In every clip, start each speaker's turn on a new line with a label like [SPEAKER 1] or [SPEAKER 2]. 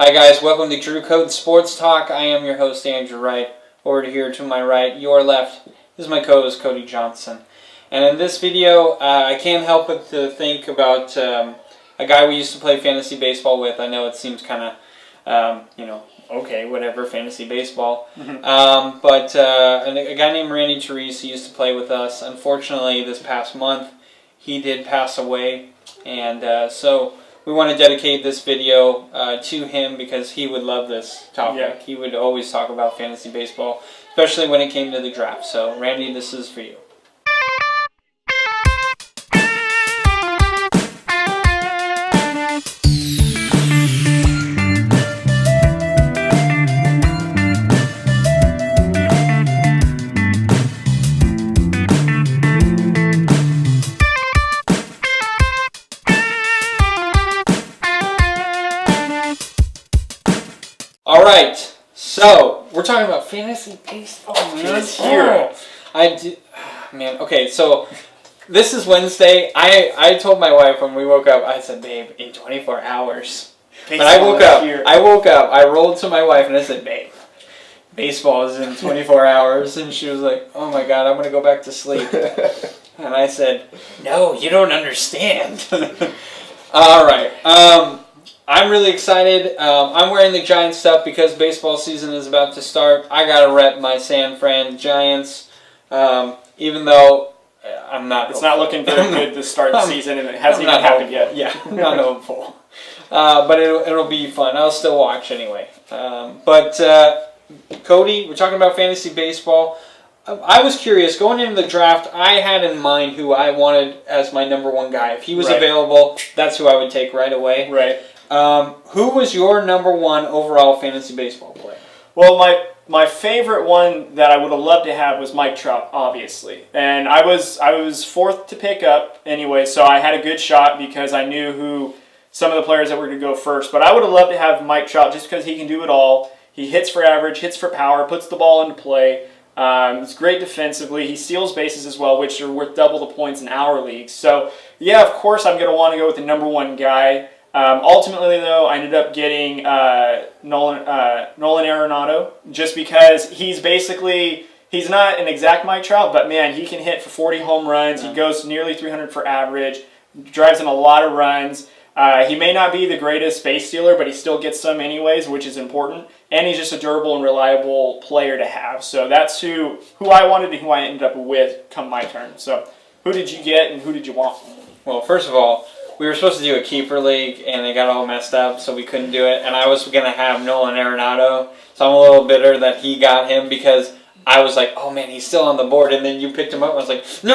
[SPEAKER 1] Hi guys, welcome to Drew Code Sports Talk. I am your host Andrew Wright. Over here to my right, your left, is my co-host Cody Johnson. And in this video, I can't help but to think about a guy we used to play fantasy baseball with. I know it seems kind of, okay, whatever, fantasy baseball. But a guy named Randy Therese who used to play with us. Unfortunately, this past month, he did pass away. And so we want to dedicate this video to him because he would love this topic.
[SPEAKER 2] Yeah.
[SPEAKER 1] He would always talk about fantasy baseball, especially when it came to the draft. So, Randy, this is for you. All right, so we're talking about fantasy baseball.
[SPEAKER 2] It's here.
[SPEAKER 1] Okay, so this is Wednesday. I told my wife when we woke up, I said, babe, in 24 hours. But I woke up, I rolled to my wife and I said, babe, baseball is in 24 hours. And she was like, oh my God, I'm going to go back to sleep. And I said, no, you don't understand. All right. I'm really excited. I'm wearing the Giants stuff because baseball season is about to start. I got to rep my San Fran Giants, even though I'm not.
[SPEAKER 2] It's not looking very good to start the season, and it hasn't even happened yet.
[SPEAKER 1] Yeah, I'm not hopeful. But it'll be fun. I'll still watch anyway. Cody, we're talking about fantasy baseball. I was curious. Going into the draft, I had in mind who I wanted as my number one guy. If he was available, that's who I would take right away.
[SPEAKER 2] Right.
[SPEAKER 1] Who was your number one overall fantasy baseball player?
[SPEAKER 2] Well, my favorite one that I would have loved to have was Mike Trout, obviously, and I was fourth to pick up anyway, so I had a good shot because I knew who some of the players that were going to go first. But I would have loved to have Mike Trout just because he can do it all. He hits for average, hits for power, puts the ball into play. He's great defensively. He steals bases as well, which are worth double the points in our league. So yeah, of course I'm going to want to go with the number one guy. Ultimately, though, I ended up getting Nolan Arenado just because he's not an exact Mike Trout, but man, he can hit for 40 home runs. He goes nearly 300 for average, drives in a lot of runs. He may not be the greatest base stealer, but he still gets some anyways, which is important. And he's just a durable and reliable player to have. So that's who I wanted and who I ended up with come my turn. So who did you get and who did you want?
[SPEAKER 1] Well, first of all, we were supposed to do a keeper league, and it got all messed up, so we couldn't do it. And I was going to have Nolan Arenado, so I'm a little bitter that he got him because I was like, oh man, he's still on the board. And then you picked him up, and I was like, no!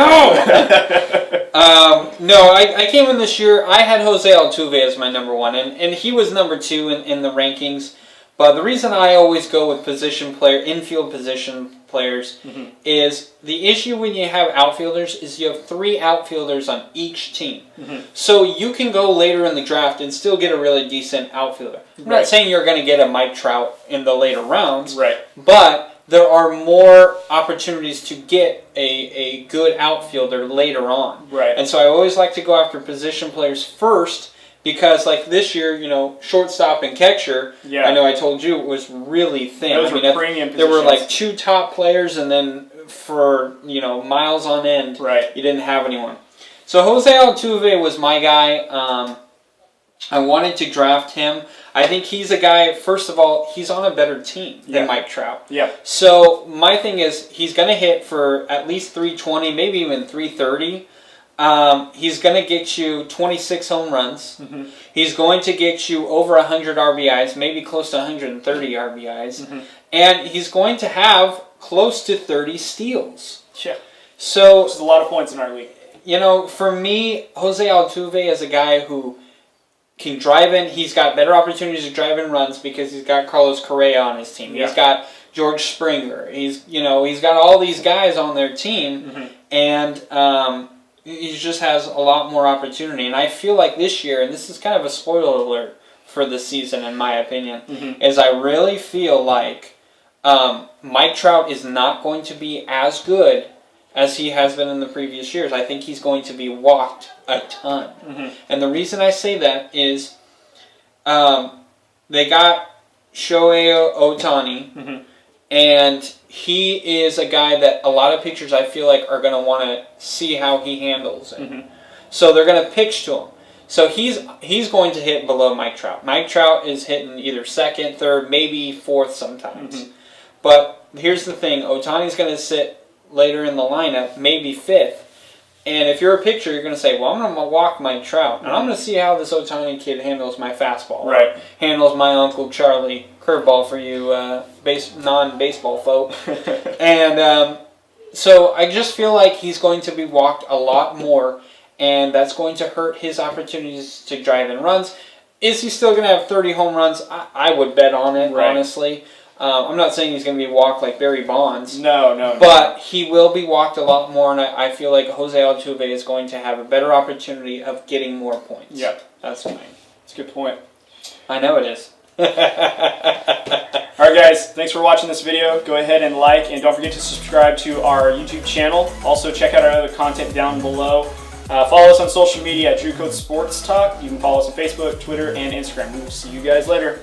[SPEAKER 1] I came in this year, I had Jose Altuve as my number one, and he was number two in the rankings. But the reason I always go with infield position players is the issue when you have outfielders is you have three outfielders on each team. So you can go later in the draft and still get a really decent outfielder. I'm not saying you're going to get a Mike Trout in the later rounds, but there are more opportunities to get a good outfielder later on. And so I always like to go after position players first. Because, like, this year, shortstop and catcher, I know I told you, it was really thin.
[SPEAKER 2] Those were premium positions.
[SPEAKER 1] There were, like, two top players, and then for, miles on end, you didn't have anyone. So Jose Altuve was my guy. I wanted to draft him. I think he's a guy, first of all, he's on a better team than Mike Trout. So my thing is, he's going to hit for at least 320, maybe even 330. He's going to get you 26 home runs. He's going to get you over 100 RBIs, maybe close to 130 RBIs. And he's going to have close to 30 steals. So,
[SPEAKER 2] which is a lot of points in our league.
[SPEAKER 1] For me, Jose Altuve is a guy who can drive in. He's got better opportunities to drive in runs because he's got Carlos Correa on his team. He's got George Springer. He's got all these guys on their team. And he just has a lot more opportunity. And I feel like this year, and this is kind of a spoiler alert for the season in my opinion, is I really feel like Mike Trout is not going to be as good as he has been in the previous years. I think he's going to be walked a ton. And the reason I say that is they got Shohei Ohtani, and he is a guy that a lot of pitchers I feel like are going to want to see how he handles it. So they're going to pitch to him. So he's going to hit below Mike Trout. Mike Trout is hitting either second, third, maybe fourth sometimes. But here's the thing. Ohtani's going to sit later in the lineup, maybe fifth. And if you're a pitcher, you're going to say, well, I'm going to walk Mike Trout. And I'm going to see how this Ohtani kid handles my fastball.
[SPEAKER 2] Right.
[SPEAKER 1] Handles my Uncle Charlie curveball for you non-baseball folk. And so I just feel like he's going to be walked a lot more. And that's going to hurt his opportunities to drive in runs. Is he still going to have 30 home runs? I would bet on it, honestly. I'm not saying he's going to be walked like Barry Bonds.
[SPEAKER 2] No.
[SPEAKER 1] But he will be walked a lot more, and I feel like Jose Altuve is going to have a better opportunity of getting more points.
[SPEAKER 2] Yep.
[SPEAKER 1] That's mine.
[SPEAKER 2] That's a good point.
[SPEAKER 1] I know it is.
[SPEAKER 2] Alright guys, thanks for watching this video. Go ahead and like, and don't forget to subscribe to our YouTube channel. Also check out our other content down below. Follow us on social media at Drew Coates Sports Talk. You can follow us on Facebook, Twitter, and Instagram. We will see you guys later.